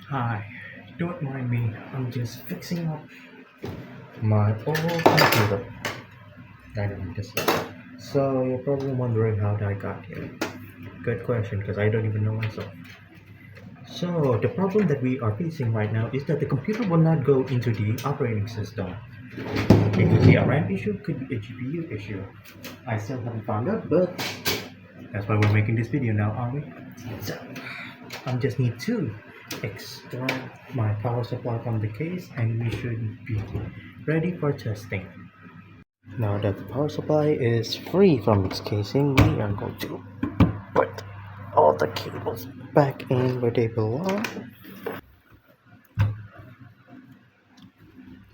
Hi, don't mind me. I'm just fixing up my old computer. I don't need this. So you're probably wondering how I got here. Good question, because I don't even know myself. So the problem that we are facing right now is that the computer will not go into the operating system. It could be a RAM issue, could be a GPU issue. I still haven't found out, but that's why we're making this video now, are we? So I just need to extract my power supply from the case and we should be ready for testing. Now that the power supply is free from its casing, we are going to put all the cables back in where they belong.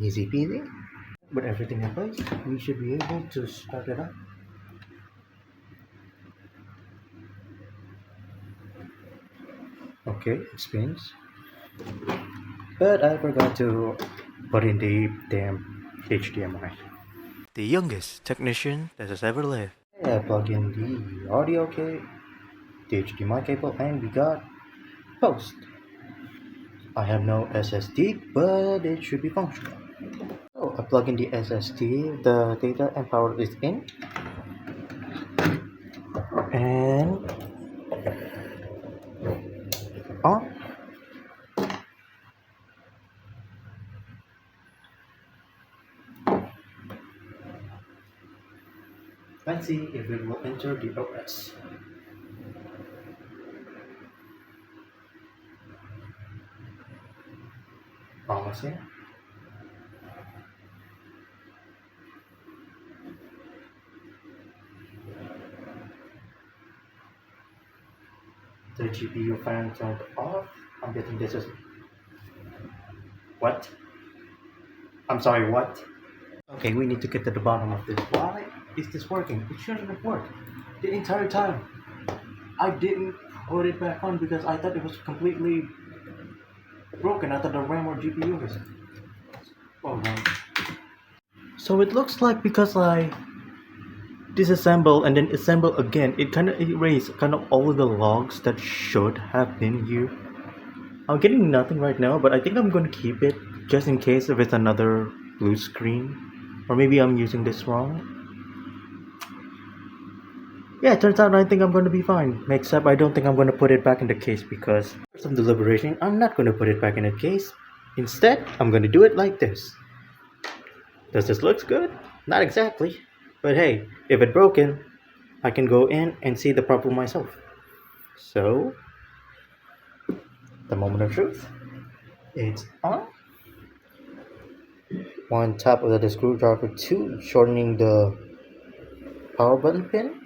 Easy peasy. With everything in place, we should be able to start it up. Okay, it spins. But I forgot to put in the damn HDMI. The youngest technician that has ever lived. I plug in the audio cable, the HDMI cable, and we got post. I have no SSD, but it should be functional. So I plug in the SSD, the data and power is in, and on. Let's see if it will enter the OS. Almost here. The GPU fan turned off. I'm getting this is what? I'm sorry, what? Okay, we need to get to the bottom of this. Why is this working? It shouldn't have worked the entire time. I didn't put it back on because I thought it was completely broken. I thought the RAM or GPU was. Oh no. So it looks like because I disassemble and then assemble again, it kind of erased kind of all the logs that should have been here. I'm getting nothing right now, but I think I'm going to keep it just in case if it's another blue screen. Or maybe I'm using this wrong. Yeah, it turns out I think I'm going to be fine. Except I don't think I'm going to put it back in the case because for some deliberation, I'm not going to put it back in the case. Instead, I'm going to do it like this. Does this look good? Not exactly. But hey, if it's broken, I can go in and see the problem myself. So, the moment of truth. It's on. One tap of the screwdriver, two shortening the power button pin.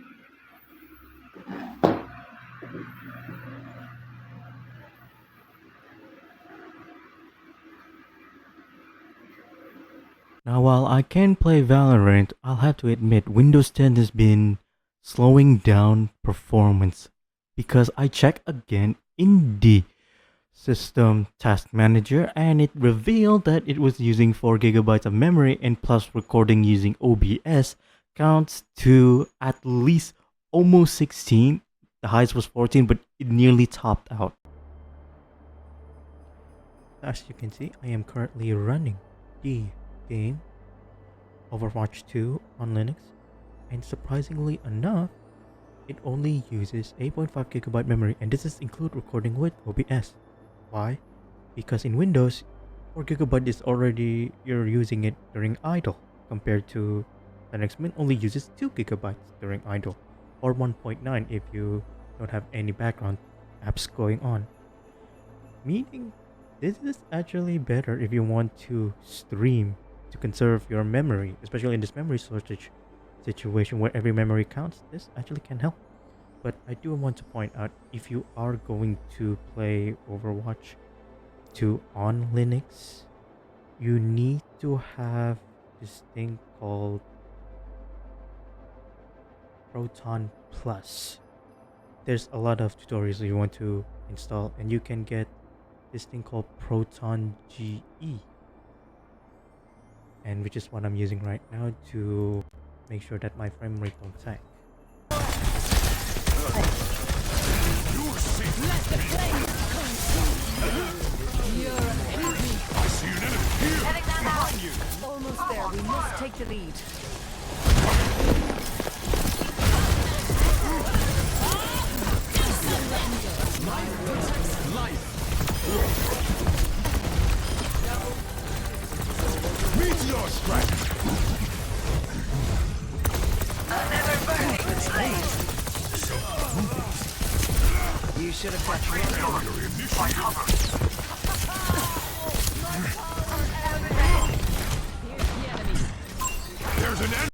Now, while I can play Valorant, I'll have to admit Windows 10 has been slowing down performance because I checked again in the system task manager and it revealed that it was using 4 gigabytes of memory and plus recording using OBS counts to at least almost 16. The highest was 14, but it nearly topped out. As you can see, I am currently running the game Overwatch 2 on Linux, and surprisingly enough, it only uses 8.5 gigabyte memory, and this is include recording with OBS. Why? Because in Windows, 4 gigabyte is already you're using it during idle, compared to Linux Mint only uses 2 gigabytes during idle, or 1.9 if you don't have any background apps going on. Meaning, this is actually better if you want to stream to conserve your memory, especially in this memory shortage situation where every memory counts. This actually can help. But I do want to point out, if you are going to play Overwatch 2 on Linux, you need to have this thing called Proton Plus. There's a lot of tutorials you want to install, and you can get this thing called Proton GE, and which is what I'm using right now to make sure that my frame rate don't sag. take the lead. Meteor strike! You should have kept running. There's an enemy!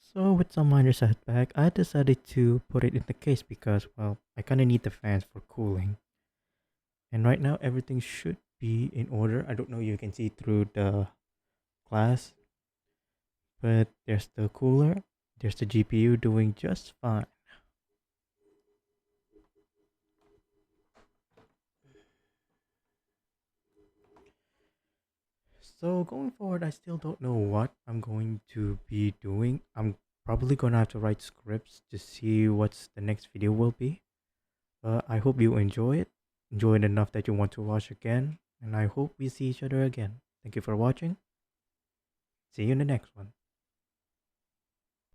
So with some minor setback, I decided to put it in the case because, well, I kind of need the fans for cooling. And right now everything should be in order. I don't know if you can see through the glass, but there's the cooler, there's the GPU doing just fine. So going forward, I still don't know what I'm going to be doing. I'm probably gonna have to write scripts to see what's the next video will be. I hope you enjoy it enough that you want to watch again, and I hope we see each other again. Thank you for watching. See you in the next one.